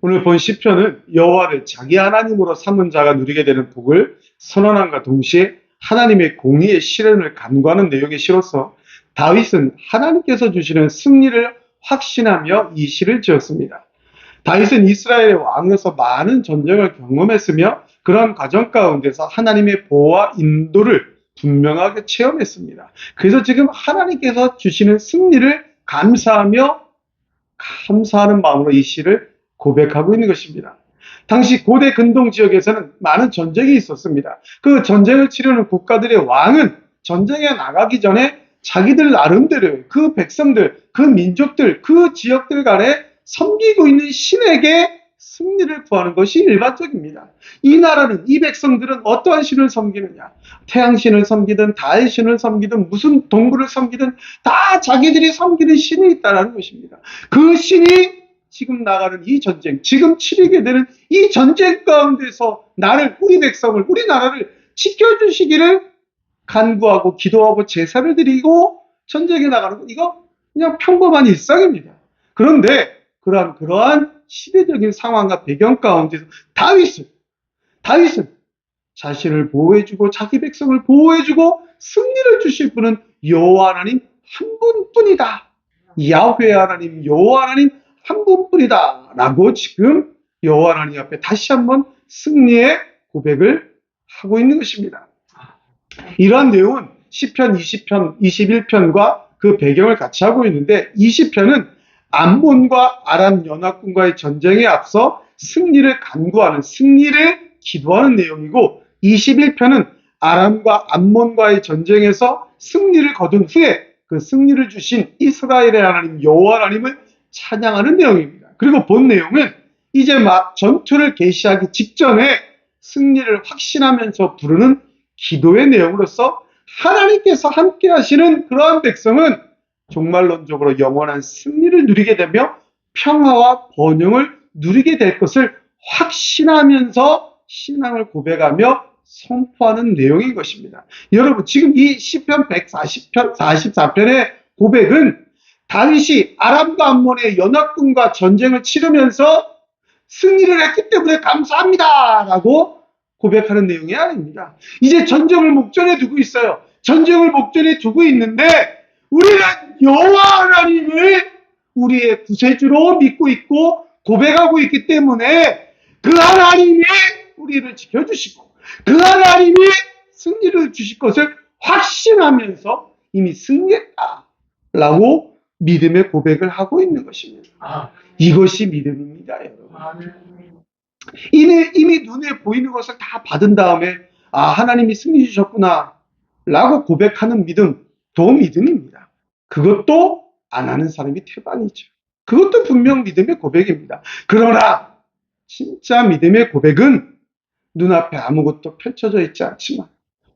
오늘 본 시편은 여호와를 자기 하나님으로 삼은 자가 누리게 되는 복을 선언함과 동시에 하나님의 공의의 실현을 간구하는 내용의 시로서 다윗은 하나님께서 주시는 승리를 확신하며 이 시를 지었습니다. 다윗은 이스라엘의 왕으로서 많은 전쟁을 경험했으며 그런 과정 가운데서 하나님의 보호와 인도를 분명하게 체험했습니다. 그래서 지금 하나님께서 주시는 승리를 감사하는 마음으로 이 시를 고백하고 있는 것입니다. 당시 고대 근동 지역에서는 많은 전쟁이 있었습니다. 그 전쟁을 치르는 국가들의 왕은 전쟁에 나가기 전에 자기들 나름대로 그 백성들, 그 민족들, 그 지역들 간에 섬기고 있는 신에게 승리를 구하는 것이 일반적입니다. 이 나라는, 이 백성들은 어떠한 신을 섬기느냐? 태양신을 섬기든 달 신을 섬기든 무슨 동물을 섬기든 다 자기들이 섬기는 신이 있다는 것입니다. 그 신이 지금 나가는 이 전쟁, 지금 치르게 되는 이 전쟁 가운데서 우리 백성을, 우리나라를 지켜주시기를 간구하고 기도하고 제사를 드리고 전쟁에 나가는 것, 이거 그냥 평범한 일상입니다. 그런데 그러한 시대적인 상황과 배경 가운데서 다윗은 자신을 보호해주고 자기 백성을 보호해주고 승리를 주실 분은 여호와 하나님 한 분뿐이다. 야훼 하나님, 여호와 하나님 한 분뿐이다 라고 지금 여호와 하나님 앞에 다시 한번 승리의 고백을 하고 있는 것입니다. 이러한 내용은 시편 20편, 21편과 그 배경을 같이 하고 있는데, 20편은 암몬과 아람 연합군과의 전쟁에 앞서 승리를 간구하는, 승리를 기도하는 내용이고, 21편은 아람과 암몬과의 전쟁에서 승리를 거둔 후에 그 승리를 주신 이스라엘의 하나님 여호와 하나님을 찬양하는 내용입니다. 그리고 본 내용은 이제 막 전투를 개시하기 직전에 승리를 확신하면서 부르는 기도의 내용으로서 하나님께서 함께 하시는 그러한 백성은 종말론적으로 영원한 승리를 누리게 되며 평화와 번영을 누리게 될 것을 확신하면서 신앙을 고백하며 선포하는 내용인 것입니다. 여러분, 지금 이 시편 144편의 고백은 다윗이 아람과 암몬의 연합군과 전쟁을 치르면서 승리를 했기 때문에 감사합니다 라고 고백하는 내용이 아닙니다. 이제 전쟁을 목전에 두고 있어요. 전쟁을 목전에 두고 있는데 우리는 여호와 하나님을 우리의 구세주로 믿고 있고 고백하고 있기 때문에 그 하나님이 우리를 지켜주시고 그 하나님이 승리를 주실 것을 확신하면서 이미 승리했다라고 믿음의 고백을 하고 있는 것입니다. 이것이 믿음입니다, 여러분. 이미 눈에 보이는 것을 다 받은 다음에 하나님이 승리 주셨구나 라고 고백하는 믿음도 믿음입니다. 그것도 안 하는 사람이 태반이죠. 그것도 분명 믿음의 고백입니다. 그러나 진짜 믿음의 고백은 눈앞에 아무것도 펼쳐져 있지 않지만,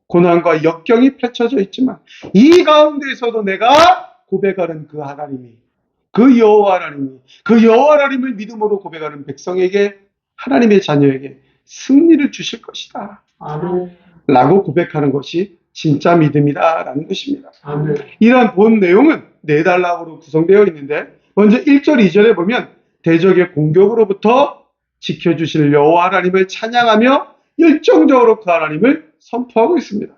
고난과 역경이 펼쳐져 있지만, 이 가운데에서도 내가 고백하는 그 하나님이, 그 여호와 하나님을 믿음으로 고백하는 백성에게, 하나님의 자녀에게 승리를 주실 것이다 라고 고백하는 것이 진짜 믿음이다라는 것입니다. 이러한 본 내용은 4단락으로 구성되어 있는데, 먼저 1절, 2절에 보면 대적의 공격으로부터 지켜주실 여호와 하나님을 찬양하며 열정적으로 그 하나님을 선포하고 있습니다.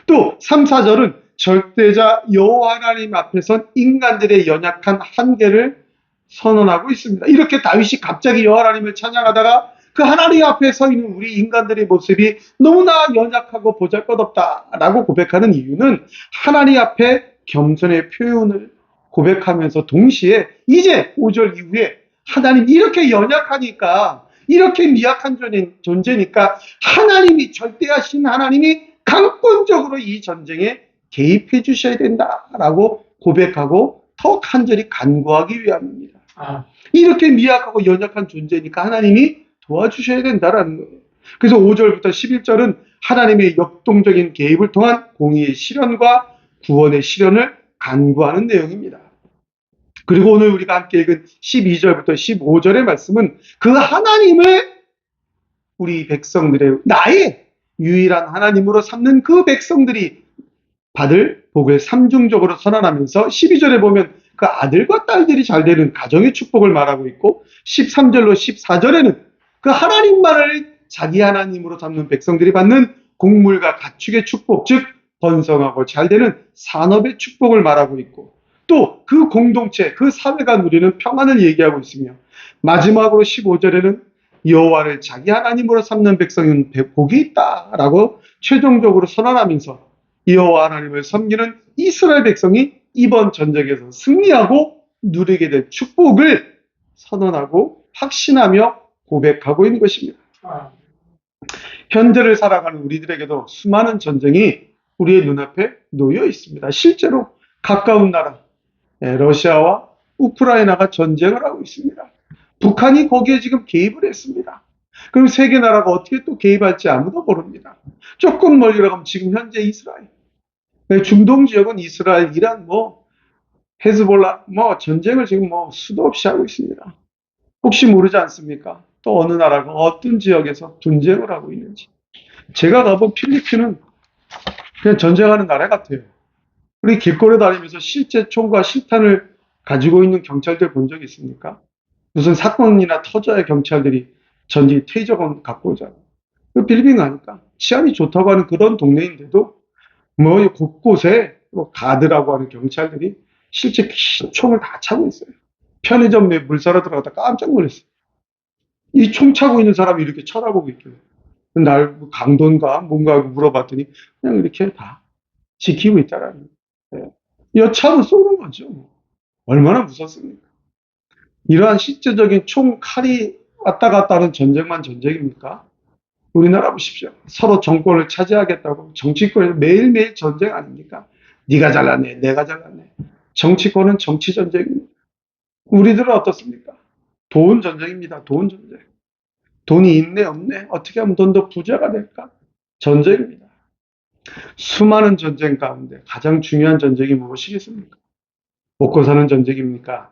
또 3, 4절은 절대자 여호와 하나님 앞에선 인간들의 연약한 한계를 선언하고 있습니다. 이렇게 다윗이 갑자기 여호와 하나님을 찬양하다가 그 하나님 앞에 서 있는 우리 인간들의 모습이 너무나 연약하고 보잘것없다라고 고백하는 이유는 하나님 앞에 겸손의 표현을 고백하면서 동시에 이제 5절 이후에 하나님 이렇게 연약하니까, 이렇게 미약한 존재니까 하나님이, 절대하신 하나님이 강권적으로 이 전쟁에 개입해 주셔야 된다라고 고백하고 더 간절히 간구하기 위함입니다. 이렇게 미약하고 연약한 존재니까 하나님이 도와주셔야 된다라는 거예요. 그래서 5절부터 11절은 하나님의 역동적인 개입을 통한 공의의 실현과 구원의 실현을 간구하는 내용입니다. 그리고 오늘 우리가 함께 읽은 12절부터 15절의 말씀은 그 하나님을 우리 백성들의, 나의 유일한 하나님으로 삼는 그 백성들이 받을 복을 삼중적으로 선언하면서 12절에 보면 그 아들과 딸들이 잘 되는 가정의 축복을 말하고 있고 13절로 14절에는 그 하나님만을 자기 하나님으로 삼는 백성들이 받는 곡물과 가축의 축복, 즉 번성하고 잘 되는 산업의 축복을 말하고 있고 또 그 공동체, 그 사회가 누리는 평안을 얘기하고 있으며 마지막으로 15절에는 여호와를 자기 하나님으로 삼는 백성은 복이 있다라고 최종적으로 선언하면서 여호와 하나님을 섬기는 이스라엘 백성이 이번 전쟁에서 승리하고 누리게 될 축복을 선언하고 확신하며 고백하고 있는 것입니다. 현재를 살아가는 우리들에게도 수많은 전쟁이 우리의 눈앞에 놓여 있습니다. 실제로 가까운 나라 러시아와 우크라이나가 전쟁을 하고 있습니다. 북한이 거기에 지금 개입을 했습니다. 그럼 세계 나라가 어떻게 또 개입할지 아무도 모릅니다. 조금 멀리 가면 지금 현재 이스라엘, 중동 지역은 이스라엘, 이란, 헤즈볼라, 전쟁을 지금 수도 없이 하고 있습니다. 혹시 모르지 않습니까? 또 어느 나라가 어떤 지역에서 분쟁을 하고 있는지. 제가 가본 필리핀은 그냥 전쟁하는 나라 같아요. 우리 길거리 다니면서 실제 총과 실탄을 가지고 있는 경찰들 본 적 있습니까? 무슨 사건이나 터져야 경찰들이 전지 테이저건 갖고 오잖아요. 필리핀 가니까 치안이 좋다고 하는 그런 동네인데도 곳곳에 가드라고 하는 경찰들이 실제 긴 총을 다 차고 있어요. 편의점 내 물 사러 들어가다 깜짝 놀랐어요. 이 총 차고 있는 사람이 이렇게 쳐다보고 있길래 날 강도인가 뭔가 하고 물어봤더니 그냥 이렇게 다 지키고 있다라는 거예요. 여차하면 쏘는 거죠. 얼마나 무섭습니까? 이러한 실제적인 총 칼이 왔다 갔다 하는 전쟁만 전쟁입니까? 우리나라 보십시오. 서로 정권을 차지하겠다고 정치권에서 매일매일 전쟁 아닙니까? 네가 잘났네, 내가 잘났네. 정치권은 정치 전쟁입니다. 우리들은 어떻습니까? 돈 전쟁입니다. 돈 전쟁. 돈이 있네 없네? 어떻게 하면 돈 더 부자가 될까? 전쟁입니다. 수많은 전쟁 가운데 가장 중요한 전쟁이 무엇이겠습니까? 먹고 사는 전쟁입니까?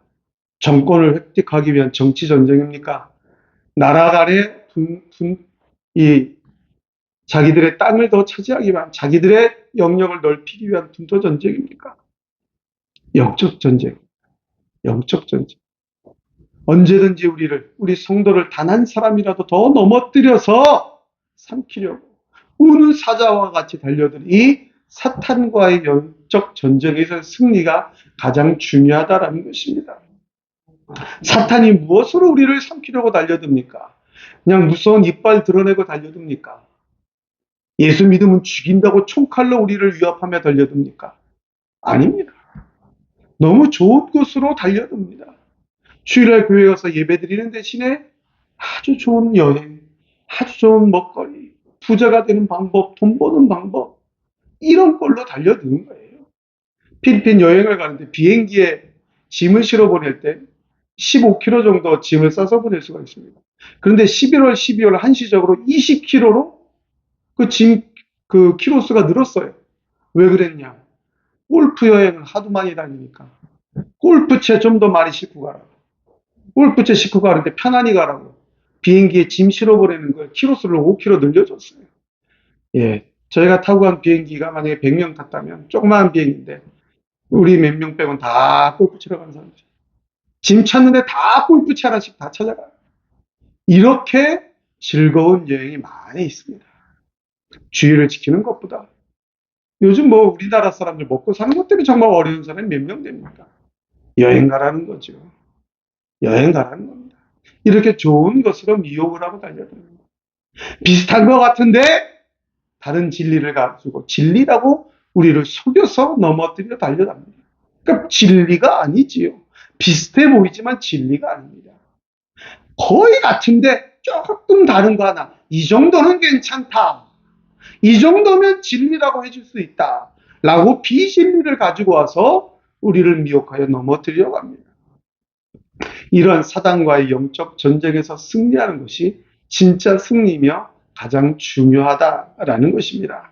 정권을 획득하기 위한 정치 전쟁입니까? 나라 간의 자기들의 땅을 더 차지하기 위한, 자기들의 영역을 넓히기 위한 분토 전쟁입니까? 영적 전쟁. 영적 전쟁. 언제든지 우리 성도를 단 한 사람이라도 더 넘어뜨려서 삼키려고 우는 사자와 같이 달려든 이 사탄과의 영적 전쟁에서 승리가 가장 중요하다라는 것입니다. 사탄이 무엇으로 우리를 삼키려고 달려듭니까? 그냥 무서운 이빨 드러내고 달려듭니까? 예수 믿으면 죽인다고 총칼로 우리를 위협하며 달려듭니까? 아닙니다. 너무 좋은 곳으로 달려듭니다. 주일날 교회 가서 예배드리는 대신에 아주 좋은 여행, 아주 좋은 먹거리, 부자가 되는 방법, 돈 버는 방법, 이런 걸로 달려드는 거예요. 필리핀 여행을 가는데 비행기에 짐을 실어 보낼 때 15kg 정도 짐을 싸서 보낼 수가 있습니다. 그런데 11월, 12월 한시적으로 20kg로 그 키로수가 늘었어요. 왜 그랬냐? 골프 여행을 하도 많이 다니니까 골프채 좀 더 많이 싣고 가라고. 골프채 싣고 가는데 편안히 가라고. 비행기에 짐 실어 보내는 거예요. 키로수를 5kg 늘려줬어요. 예, 저희가 타고 간 비행기가 만약에 100명 탔다면 조그마한 비행기인데 우리 몇 명 빼곤 다 골프치러 가는 사람들. 짐 찾는데 다 골프채 하나씩 다 찾아가요. 이렇게 즐거운 여행이 많이 있습니다. 주의를 지키는 것보다. 요즘 우리나라 사람들 먹고 사는 것 때문에 정말 어려운 사람이 몇 명 됩니까? 여행 가라는 거죠. 여행 가라는 겁니다. 이렇게 좋은 것으로 미혹을 하고 달려듭니다. 비슷한 것 같은데 다른 진리를 가지고 진리라고 우리를 속여서 넘어뜨려 달려갑니다. 그러니까 진리가 아니지요. 비슷해 보이지만 진리가 아닙니다. 거의 같은데 조금 다른 거 하나. 이 정도는 괜찮다. 이 정도면 진리라고 해줄 수 있다. 라고 비진리를 가지고 와서 우리를 미혹하여 넘어뜨리려고 합니다. 이런 사단과의 영적 전쟁에서 승리하는 것이 진짜 승리며 가장 중요하다라는 것입니다.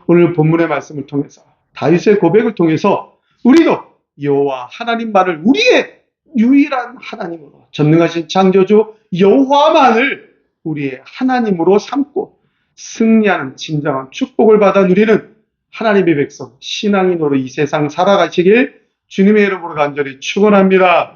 오늘 본문의 말씀을 통해서 다윗의 고백을 통해서 우리도 여호와 하나님만을 우리의 유일한 하나님으로 전능하신 창조주 여호와만을 우리의 하나님으로 삼고 승리하는 진정한 축복을 받아 누리는 하나님의 백성 신앙인으로 이 세상 살아가시길 주님의 이름으로 간절히 축원합니다.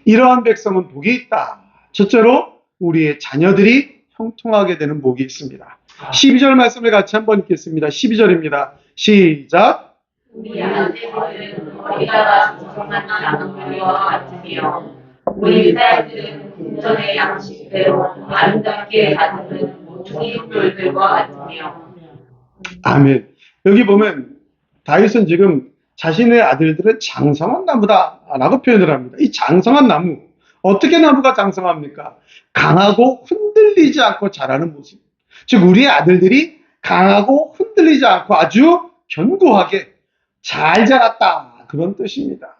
이러한 백성은 복이 있다. 첫째로 우리의 자녀들이 형통하게 되는 복이 있습니다. 12절 말씀을 같이 한번 읽겠습니다. 12절입니다. 시작. 우리 아들들은 어리다가 조성한 나무들과 같으며 우리 딸들은 궁전의 양식대로 아름답게 다듬은 모퉁이 돌들과 같으며. 아멘. 여기 보면 다윗은 지금 자신의 아들들은 장성한 나무다라고 표현을 합니다. 이 장성한 나무, 어떻게 나무가 장성합니까? 강하고 흔들리지 않고 자라는 모습. 즉 우리의 아들들이 강하고 흔들리지 않고 아주 견고하게 잘 자랐다, 그런 뜻입니다.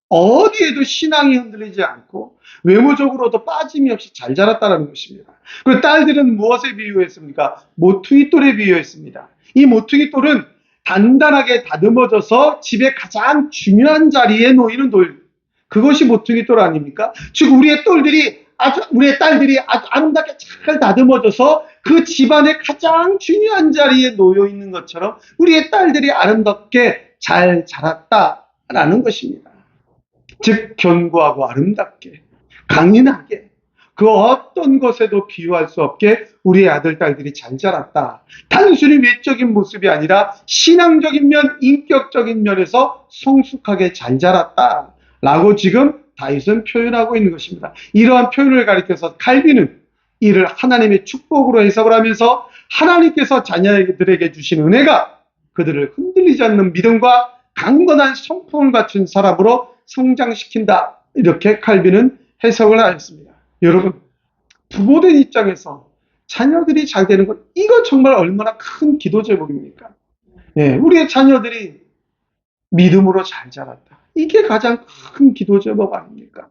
어디에도 신앙이 흔들리지 않고 외모적으로도 빠짐이 없이 잘 자랐다는 것입니다. 그리고 딸들은 무엇에 비유했습니까? 모퉁이 돌에 비유했습니다. 이 모퉁이 돌은 단단하게 다듬어져서 집의 가장 중요한 자리에 놓이는 돌, 그것이 모퉁이 돌 아닙니까? 즉 우리의 딸들이 아주 아름답게 잘 다듬어져서 그 집안의 가장 중요한 자리에 놓여 있는 것처럼 우리의 딸들이 아름답게 잘 자랐다라는 것입니다. 즉 견고하고 아름답게 강인하게 그 어떤 것에도 비유할 수 없게 우리의 아들 딸들이 잘 자랐다. 단순히 외적인 모습이 아니라 신앙적인 면, 인격적인 면에서 성숙하게 잘 자랐다 라고 지금 다윗은 표현하고 있는 것입니다. 이러한 표현을 가리켜서 칼빈은 이를 하나님의 축복으로 해석을 하면서 하나님께서 자녀들에게 주신 은혜가 그들을 흔들리지 않는 믿음과 강건한 성품을 갖춘 사람으로 성장시킨다, 이렇게 칼빈은 해석을 하였습니다. 여러분, 부모된 입장에서 자녀들이 잘 되는 것, 이거 정말 얼마나 큰 기도 제목입니까? 우리의 자녀들이 믿음으로 잘 자랐다, 이게 가장 큰 기도 제목 아닙니까?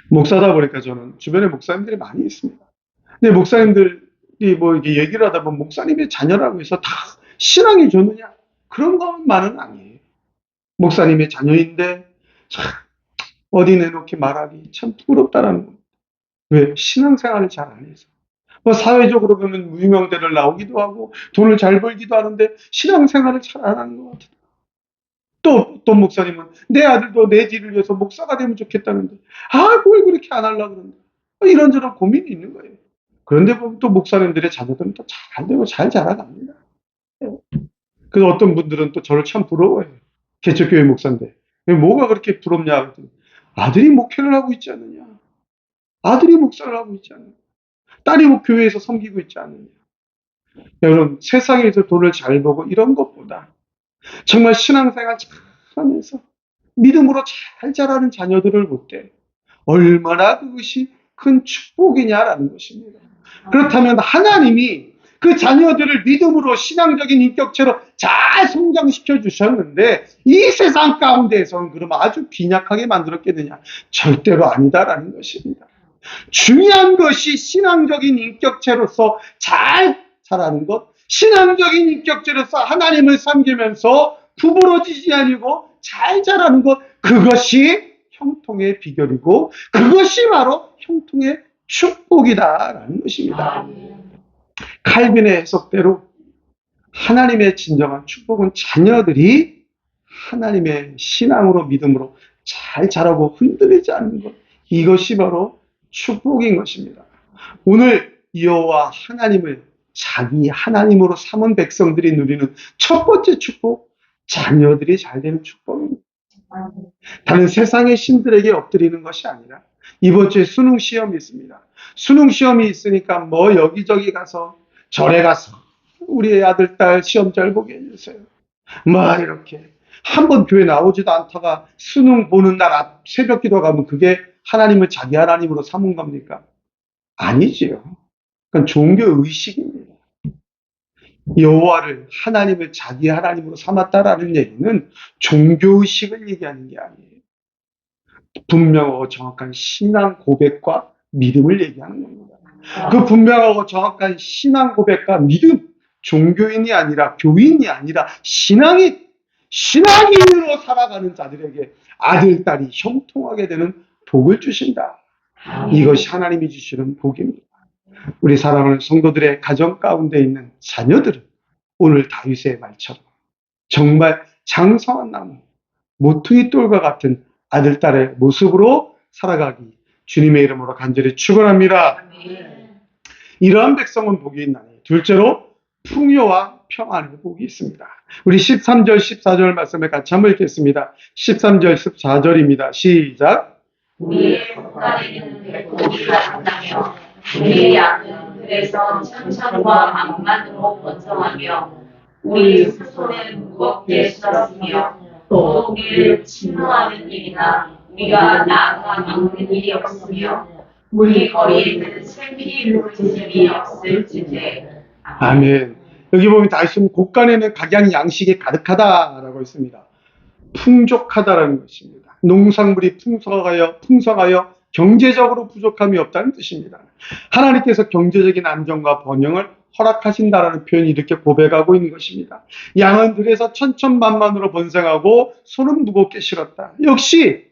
목사다 보니까 저는 주변에 목사님들이 많이 있습니다. 근데 목사님들이 뭐 이렇게 얘기를 하다 보면 목사님의 자녀라고 해서 다 신앙이 좋느냐, 그런 것만은 아니에요. 목사님의 자녀인데 참 어디 내놓게 말하기 참 부끄럽다라는 겁니다. 왜? 신앙생활을 잘 안 해서. 뭐 사회적으로 보면 무명대를 나오기도 하고 돈을 잘 벌기도 하는데 신앙생활을 잘 안 하는 것 같아요. 또 어떤 목사님은 내 아들도 내 뒤를 위해서 목사가 되면 좋겠다는데 뭘 그렇게 안 하려고 그러는데, 이런저런 고민이 있는 거예요. 그런데 보면 또 목사님들의 자녀들은 또 잘 되고 잘 자라갑니다. 그래서 어떤 분들은 또 저를 참 부러워해요. 개척교회 목사인데 왜 뭐가 그렇게 부럽냐 그랬더니 아들이 목회를 하고 있지 않느냐, 아들이 목사를 하고 있지 않느냐, 딸이 뭐 교회에서 섬기고 있지 않느냐. 여러분, 세상에서 돈을 잘 벌고 이런 것보다 정말 신앙생활 잘 하면서 믿음으로 잘 자라는 자녀들을 볼 때 얼마나 그것이 큰 축복이냐라는 것입니다. 그렇다면 하나님이 그 자녀들을 믿음으로 신앙적인 인격체로 잘 성장시켜 주셨는데 이 세상 가운데에서는 그럼 아주 빈약하게 만들었겠느냐? 절대로 아니다라는 것입니다. 중요한 것이 신앙적인 인격체로서 잘 자라는 것, 신앙적인 인격체로서 하나님을 섬기면서 구부러지지 아니고 잘 자라는 것, 그것이 형통의 비결이고 그것이 바로 형통의 축복이다라는 것입니다. 칼빈의 해석대로 하나님의 진정한 축복은 자녀들이 하나님의 신앙으로 믿음으로 잘 자라고 흔들리지 않는 것, 이것이 바로 축복인 것입니다. 오늘 여호와 하나님을 자기 하나님으로 삼은 백성들이 누리는 첫 번째 축복, 자녀들이 잘 되는 축복입니다. 다른 세상의 신들에게 엎드리는 것이 아니라 이번 주에 수능 시험이 있습니다. 수능 시험이 있으니까 뭐 여기저기 가서 절에 가서 우리 아들 딸 시험 잘 보게 해주세요. 뭐 이렇게 한 번 교회 나오지도 않다가 수능 보는 날 앞 새벽 기도 가면 그게 하나님을 자기 하나님으로 삼은 겁니까? 아니지요. 그건 종교 의식입니다. 여호와를 하나님을 자기 하나님으로 삼았다라는 얘기는 종교 의식을 얘기하는 게 아니에요. 분명하고 정확한 신앙 고백과 믿음을 얘기하는 겁니다. 그 분명하고 정확한 신앙 고백과 믿음, 종교인이 아니라 교인이 아니라 신앙인으로 살아가는 자들에게 아들, 딸이 형통하게 되는 복을 주신다. 이것이 하나님이 주시는 복입니다. 우리 사랑하는 성도들의 가정 가운데 있는 자녀들은 오늘 다윗의 말처럼 정말 장성한 나무, 모퉁이 돌과 같은 아들, 딸의 모습으로 살아가기 주님의 이름으로 간절히 축원합니다. 이러한 백성은 복이 있나니 둘째로 풍요와 평안의 복이 있습니다. 우리 13절 14절 말씀을 같이 한번 읽겠습니다. 13절 14절입니다. 시작. 우리의 국가에는 복이 가득하며 우리의 양은 그래서 천천과 만만으로 번성하며 우리 수소는 무겁게 실었으며 또 우리를 침노하는 일이나 우리가 나아가 막는 일이 없으며 우리 거리에는 슬피 부르짖음이 없을지제. 아멘. 여기 보면 다시 곳간에는 각양 양식이 가득하다라고 있습니다. 풍족하다라는 것입니다. 농산물이 풍성하여 경제적으로 부족함이 없다는 뜻입니다. 하나님께서 경제적인 안정과 번영을 허락하신다라는 표현이 이렇게 고백하고 있는 것입니다. 양은 들에서 천천만만으로 번성하고 소는 무겁게 실었다. 역시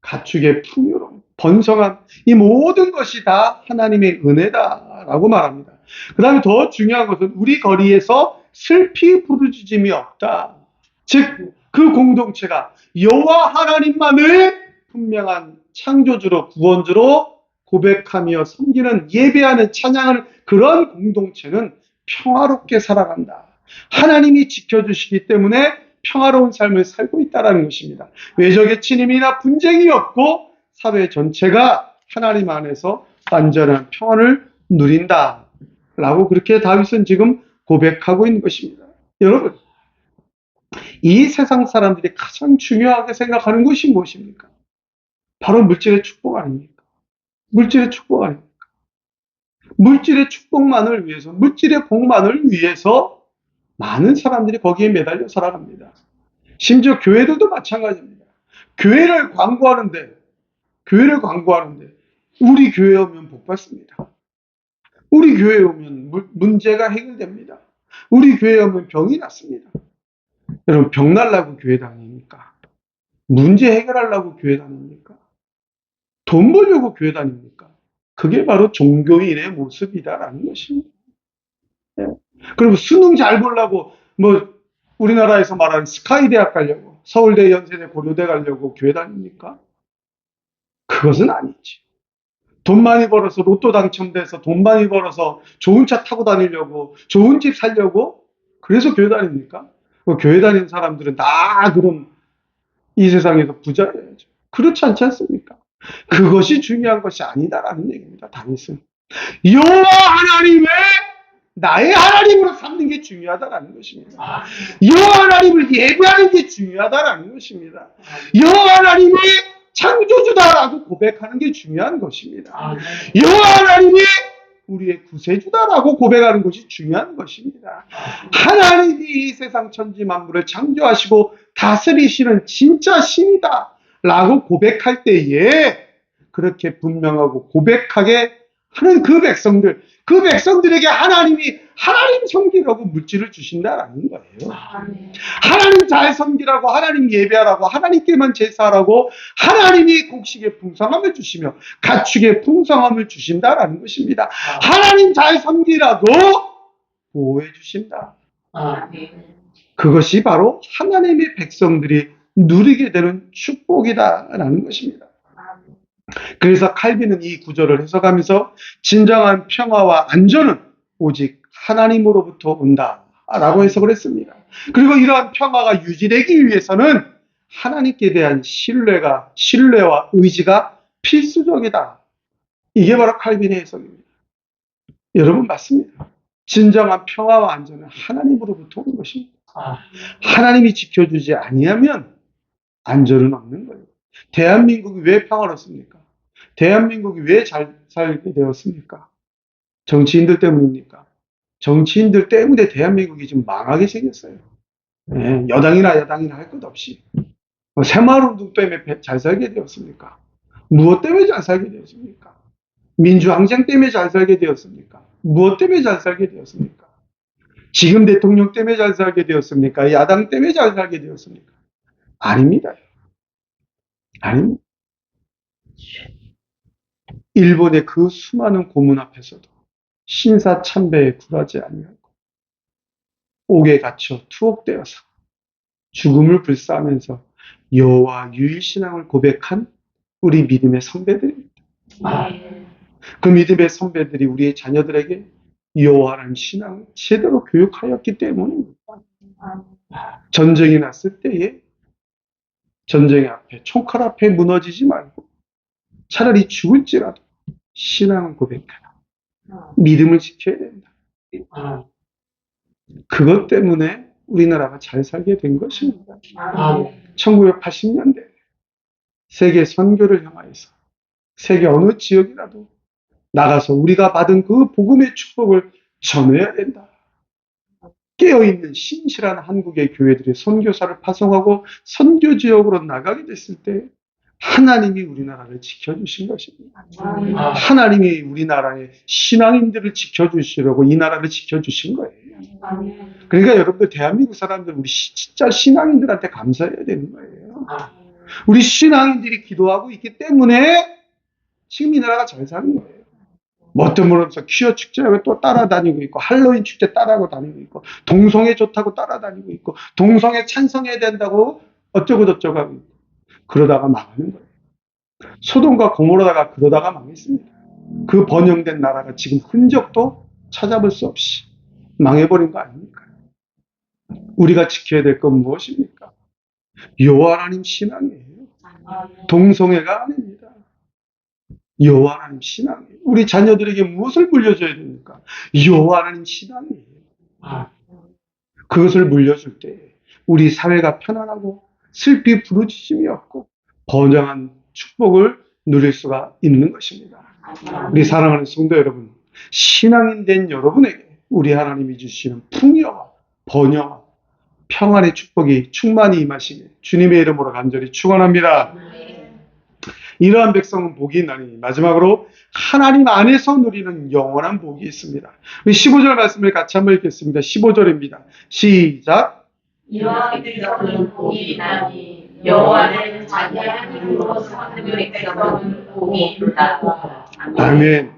가축의 풍요로움, 번성함, 이 모든 것이 다 하나님의 은혜다라고 말합니다. 그 다음에 더 중요한 것은 우리 거리에서 슬피 부르짖음이 없다. 즉, 그 공동체가 여호와 하나님만을 분명한 창조주로 구원주로 고백하며 섬기는 예배하는 찬양하는 그런 공동체는 평화롭게 살아간다. 하나님이 지켜주시기 때문에 평화로운 삶을 살고 있다는 것입니다. 외적의 침입이나 분쟁이 없고 사회 전체가 하나님 안에서 완전한 평안을 누린다 라고 그렇게 다윗은 지금 고백하고 있는 것입니다. 여러분, 이 세상 사람들이 가장 중요하게 생각하는 것이 무엇입니까? 바로 물질의 축복 아닙니까? 물질의 축복 아닙니까? 물질의 축복만을 위해서, 물질의 복만을 위해서 많은 사람들이 거기에 매달려 살아갑니다. 심지어 교회들도 마찬가지입니다. 교회를 광고하는데 우리 교회에 오면 복 받습니다. 우리 교회에 오면 문제가 해결됩니다. 우리 교회에 오면 병이 낫습니다. 여러분, 병 날라고 교회 다닙니까? 문제 해결하려고 교회 다닙니까? 돈 벌려고 교회 다닙니까? 그게 바로 종교인의 모습이다라는 것입니다. 예. 그리고 수능 잘 보려고 우리나라에서 말하는 스카이 대학 가려고, 서울대, 연세대, 고려대 가려고 교회 다닙니까? 그것은 아니지. 돈 많이 벌어서 로또 당첨돼서 돈 많이 벌어서 좋은 차 타고 다니려고, 좋은 집 살려고 그래서 교회 다닙니까? 교회 다니는 사람들은 다 그럼 이 세상에서 부자여야죠. 그렇지 않지 않습니까? 그것이 중요한 것이 아니다라는 얘기입니다. 다윗은 여호와 하나님의 나의 하나님으로 삼는 게 중요하다라는 것입니다. 여호와 하나님을 예배하는 게 중요하다라는 것입니다. 여호와 하나님이 창조주다라고 고백하는 게 중요한 것입니다. 여호와 하나님이 우리의 구세주다라고 고백하는 것이 중요한 것입니다. 하나님이 이 세상 천지 만물을 창조하시고 다스리시는 진짜 신이다 라고 고백할 때에 그렇게 분명하고 고백하게 하는 그 백성들에게 하나님이 하나님 섬기라고 물질을 주신다라는 거예요. 하나님 잘 섬기라고, 하나님 예배하라고, 하나님께만 제사하라고 하나님이 곡식의 풍성함을 주시며 가축의 풍성함을 주신다라는 것입니다. 하나님 잘 섬기라고 보호해 주신다. 그것이 바로 하나님의 백성들이 누리게 되는 축복이다라는 것입니다. 그래서 칼빈은 이 구절을 해석하면서 진정한 평화와 안전은 오직 하나님으로부터 온다라고 해석을 했습니다. 그리고 이러한 평화가 유지되기 위해서는 하나님께 대한 신뢰와 의지가 필수적이다. 이게 바로 칼빈의 해석입니다. 여러분, 맞습니다. 진정한 평화와 안전은 하나님으로부터 오는 것입니다. 하나님이 지켜주지 아니하면 안전은 없는 거예요. 대한민국이 왜 평화롭습니까? 대한민국이 왜 잘 살게 되었습니까? 정치인들 때문입니까? 정치인들 때문에 대한민국이 지금 망하게 생겼어요. 네, 여당이나 야당이나 할 것 없이. 새마을운동 때문에 잘 살게 되었습니까? 무엇 때문에 잘 살게 되었습니까? 민주항쟁 때문에 잘 살게 되었습니까? 무엇 때문에 잘 살게 되었습니까? 지금 대통령 때문에 잘 살게 되었습니까? 야당 때문에 잘 살게 되었습니까? 아닙니다. 아닙니다. 일본의 그 수많은 고문 앞에서도 신사참배에 굴하지 아니하고 옥에 갇혀 투옥되어서 죽음을 불사하면서 여호와 유일신앙을 고백한 우리 믿음의 선배들입니다. 아멘. 그 믿음의 선배들이 우리의 자녀들에게 여호와라는 신앙을 제대로 교육하였기 때문입니다. 전쟁이 났을 때에 전쟁 앞에 총칼 앞에 무너지지 말고 차라리 죽을지라도 신앙을 고백해라. 믿음을 지켜야 된다. 그것 때문에 우리나라가 잘 살게 된 것입니다. 1980년대 세계 선교를 향하여서 세계 어느 지역이라도 나가서 우리가 받은 그 복음의 축복을 전해야 된다. 깨어있는 신실한 한국의 교회들이 선교사를 파송하고 선교 지역으로 나가게 됐을 때 하나님이 우리나라를 지켜주신 것입니다. 하나님이 우리나라의 신앙인들을 지켜주시려고 이 나라를 지켜주신 거예요. 그러니까 여러분들 대한민국 사람들 우리 진짜 신앙인들한테 감사해야 되는 거예요. 우리 신앙인들이 기도하고 있기 때문에 지금 이 나라가 잘 사는 거예요. 뭐 어떤 분은 퀴어 축제하고 또 따라다니고 있고 할로윈 축제 따라하고 다니고 있고 동성애 좋다고 따라다니고 있고 동성애 찬성해야 된다고 어쩌고 저쩌고 하고 있고 그러다가 망하는 거예요. 소돔과 고모라가 그러다가 망했습니다. 그 번영된 나라가 지금 흔적도 찾아볼 수 없이 망해버린 거 아닙니까? 우리가 지켜야 될 건 무엇입니까? 여호와 하나님 신앙이에요. 동성애가 아닙니다. 여호와 하나님 신앙이에요. 우리 자녀들에게 무엇을 물려줘야 됩니까? 여호와 하나님 신앙이에요. 그것을 물려줄 때 우리 사회가 편안하고 슬피 부르짖음이 없고 번영한 축복을 누릴 수가 있는 것입니다. 우리 사랑하는 성도 여러분, 신앙인 된 여러분에게 우리 하나님이 주시는 풍요와 번영과 평안의 축복이 충만히 임하시니 주님의 이름으로 간절히 축원합니다. 이러한 백성은 복이 있나니 마지막으로 하나님 안에서 누리는 영원한 복이 있습니다. 우리 15절 말씀을 같이 한번 읽겠습니다. 15절입니다. 시작. 이러한 백성은 복이 있나니 여호와는 자기 하나님으로 삼는 백성은 복이 있다. 아멘.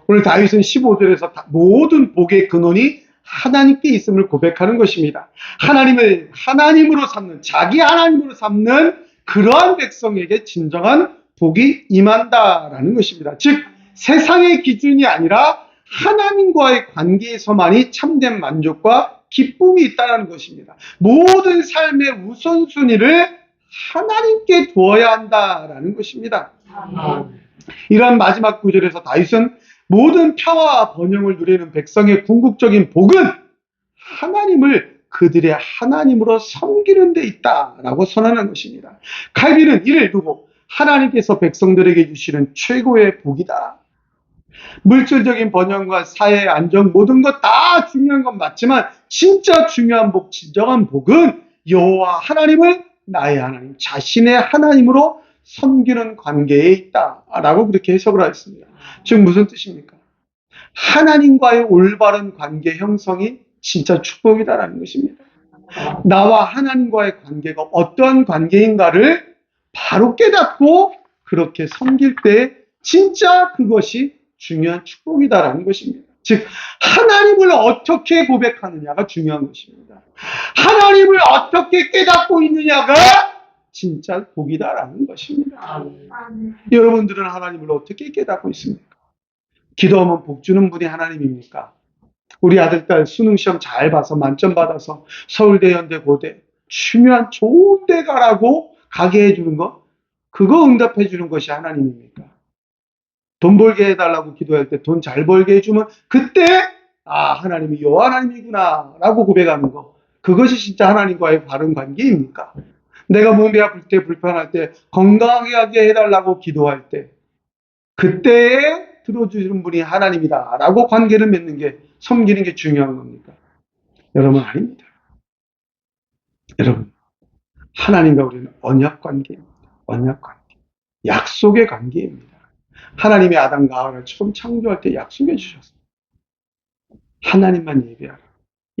오늘 다윗은 15절에서 모든 복의 근원이 하나님께 있음을 고백하는 것입니다. 하나님을 하나님으로 삼는, 자기 하나님으로 삼는 그러한 백성에게 진정한 복이 임한다라는 것입니다. 즉 세상의 기준이 아니라 하나님과의 관계에서만이 참된 만족과 기쁨이 있다는 것입니다. 모든 삶의 우선순위를 하나님께 두어야 한다라는 것입니다. 이러한 마지막 구절에서 다윗은 모든 평화와 번영을 누리는 백성의 궁극적인 복은 하나님을 그들의 하나님으로 섬기는 데 있다라고 선언한 것입니다. 칼빈은 이를 두고 하나님께서 백성들에게 주시는 최고의 복이다. 물질적인 번영과 사회의 안정 모든 것 다 중요한 건 맞지만 진짜 중요한 복, 진정한 복은 여호와 하나님을 나의 하나님, 자신의 하나님으로 섬기는 관계에 있다라고 그렇게 해석을 하였습니다. 즉 무슨 뜻입니까? 하나님과의 올바른 관계 형성이 진짜 축복이다라는 것입니다. 나와 하나님과의 관계가 어떠한 관계인가를 바로 깨닫고 그렇게 섬길 때 진짜 그것이 중요한 축복이다라는 것입니다. 즉 하나님을 어떻게 고백하느냐가 중요한 것입니다. 하나님을 어떻게 깨닫고 있느냐가 진짜 복이다라는 것입니다. 여러분들은 하나님을 어떻게 깨닫고 있습니까? 기도하면 복 주는 분이 하나님입니까? 우리 아들, 딸 수능 시험 잘 봐서 만점 받아서 서울대, 연대, 고대 중요한 좋은 데 가라고 가게 해주는 거, 그거 응답해 주는 것이 하나님입니까? 돈 벌게 해달라고 기도할 때 돈 잘 벌게 해주면 그때 하나님이 여호와 하나님이구나 라고 고백하는 거, 그것이 진짜 하나님과의 바른 관계입니까? 내가 몸이 아플 때, 불편할 때 건강하게 해달라고 기도할 때 그때에 들어주시는 분이 하나님이다 라고 관계를 맺는 게, 섬기는 게 중요한 겁니까? 여러분 아닙니다. 여러분, 하나님과 우리는 언약 관계입니다. 언약 관계, 약속의 관계입니다. 하나님이 아담과 하와를 처음 창조할 때 약속해 주셨어요. 하나님만 예배하라.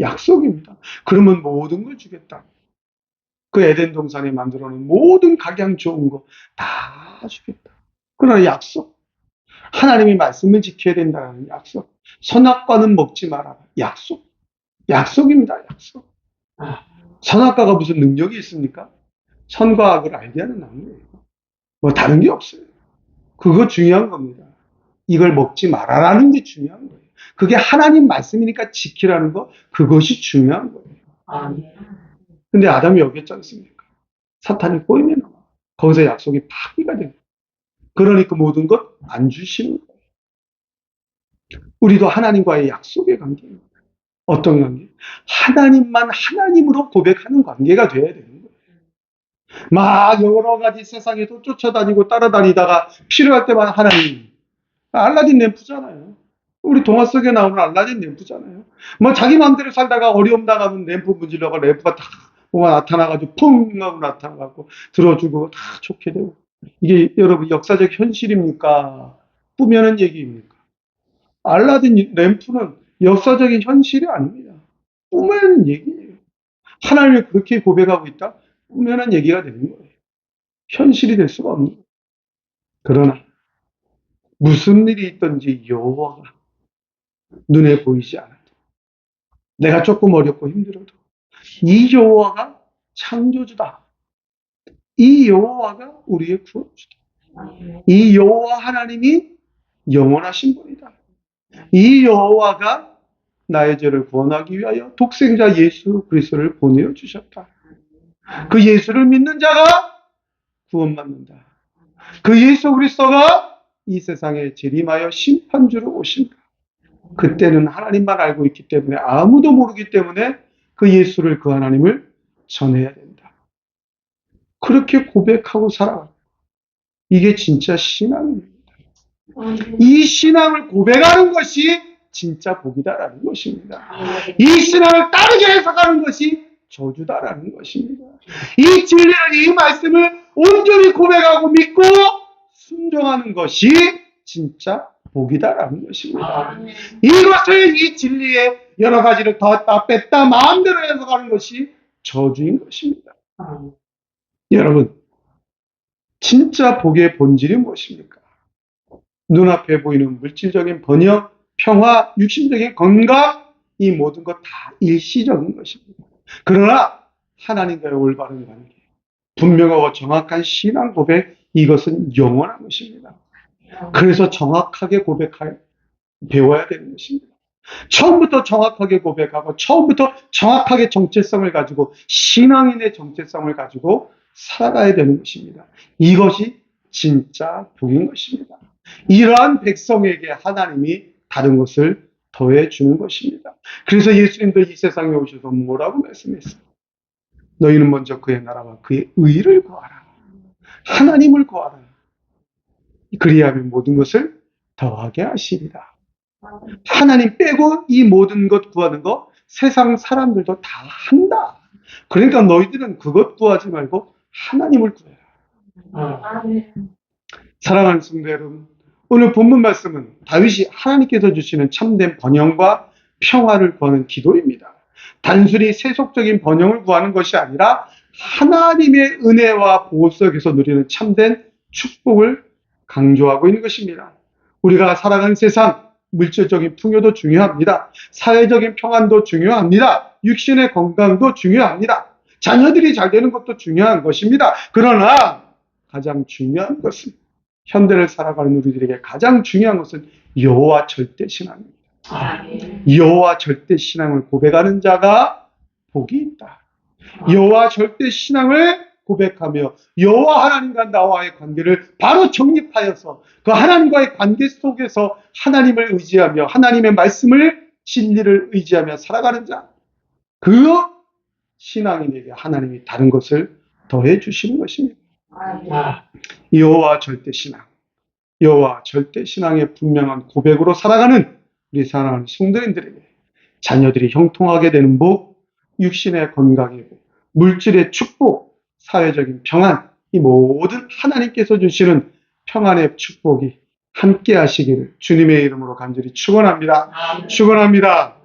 약속입니다. 그러면 모든 걸 주겠다. 그 에덴 동산에 만들어 놓은 모든 각양 좋은 거 다 주겠다. 그러나 약속. 하나님이 말씀을 지켜야 된다는 약속. 선악과는 먹지 마라. 약속. 약속입니다. 약속. 선악과가 무슨 능력이 있습니까? 선과 악을 알게 하는 나무예요. 뭐 다른 게 없어요. 그거 중요한 겁니다. 이걸 먹지 말아라는 게 중요한 거예요. 그게 하나님 말씀이니까 지키라는 거, 그것이 중요한 거예요. 아멘. 근데 아담이 여겼지 않습니까? 사탄이 꼬임에 나와. 거기서 약속이 파기가 됩니다. 그러니까 모든 것 안 주시는 거예요. 우리도 하나님과의 약속의 관계입니다. 어떤 관계? 하나님만 하나님으로 고백하는 관계가 돼야 되는 거예요. 막 여러 가지 세상에도 쫓아다니고 따라다니다가 필요할 때만 하나님. 알라딘 램프잖아요. 우리 동화 속에 나오는 알라딘 램프잖아요. 뭐 자기 마음대로 살다가 어려움 당하면 램프 문질러가 램프가 다 뭐가 나타나가지고 펑 하고 나타나고 들어주고 다 좋게 되고. 이게 여러분 역사적 현실입니까? 꾸며낸 얘기입니까? 알라딘 램프는 역사적인 현실이 아닙니다. 꾸며낸 얘기예요. 하나님을 그렇게 고백하고 있다? 꾸며낸 얘기가 되는 거예요. 현실이 될 수가 없는 거예요. 그러나 무슨 일이 있든지 여호와가 눈에 보이지 않아도 내가 조금 어렵고 힘들어도 이 여호와가 창조주다. 이 여호와가 우리의 구원주다. 이 여호와 하나님이 영원하신 분이다. 이 여호와가 나의 죄를 구원하기 위하여 독생자 예수 그리스도를 보내어 주셨다. 그 예수를 믿는 자가 구원받는다. 그 예수 그리스도가 이 세상에 재림하여 심판주로 오신다. 그때는 하나님만 알고 있기 때문에 아무도 모르기 때문에 그 예수를 그 하나님을 전해야 된다. 그렇게 고백하고 살아가. 이게 진짜 신앙입니다. 이 신앙을 고백하는 것이 진짜 복이다라는 것입니다. 이 신앙을 따르게 해석하는 것이 저주다라는 것입니다. 이 진리를, 이 말씀을 온전히 고백하고 믿고 순종하는 것이 진짜 복이다라는 것입니다. 이것을, 이 진리에 여러 가지를 더했다 뺐다 마음대로 해석하는 것이 저주인 것입니다. 여러분, 진짜 복의 본질이 무엇입니까? 눈앞에 보이는 물질적인 번영, 평화, 육신적인 건강, 이 모든 것 다 일시적인 것입니다. 그러나 하나님과의 올바른 관계, 분명하고 정확한 신앙 고백, 이것은 영원한 것입니다. 그래서 정확하게 고백하여 배워야 되는 것입니다. 처음부터 정확하게 고백하고 처음부터 정확하게 정체성을 가지고 신앙인의 정체성을 가지고 살아가야 되는 것입니다. 이것이 진짜 복인 것입니다. 이러한 백성에게 하나님이 다른 것을 더해 주는 것입니다. 그래서 예수님도 이 세상에 오셔서 뭐라고 말씀했어요? 너희는 먼저 그의 나라와 그의 의를 구하라. 하나님을 구하라. 그리하면 모든 것을 더하게 하시리라. 하나님 빼고 이 모든 것 구하는 거 세상 사람들도 다 한다. 그러니까 너희들은 그것 구하지 말고 하나님을 구해라. 사랑하는 성도 여러분, 오늘 본문 말씀은 다윗이 하나님께서 주시는 참된 번영과 평화를 구하는 기도입니다. 단순히 세속적인 번영을 구하는 것이 아니라 하나님의 은혜와 보호 속에서 누리는 참된 축복을 강조하고 있는 것입니다. 우리가 살아가는 세상, 물질적인 풍요도 중요합니다. 사회적인 평안도 중요합니다. 육신의 건강도 중요합니다. 자녀들이 잘 되는 것도 중요한 것입니다. 그러나 가장 중요한 것은, 현대를 살아가는 우리들에게 가장 중요한 것은 여호와 절대 신앙입니다. 여호와 절대 신앙을 고백하는 자가 복이 있다. 여호와 절대 신앙을 고백하며 여호와 하나님과 나와의 관계를 바로 정립하여서 그 하나님과의 관계 속에서 하나님을 의지하며 하나님의 말씀을, 진리를 의지하며 살아가는 자, 그 신앙인에게 하나님이 다른 것을 더해 주시는 것입니다. 여호와 절대 신앙, 여호와 절대 신앙의 분명한 고백으로 살아가는 우리 사랑하는 성도님들에게 자녀들이 형통하게 되는 복, 육신의 건강의 복, 물질의 축복, 사회적인 평안, 이 모든 하나님께서 주시는 평안의 축복이 함께 하시기를 주님의 이름으로 간절히 축원합니다. 축원합니다.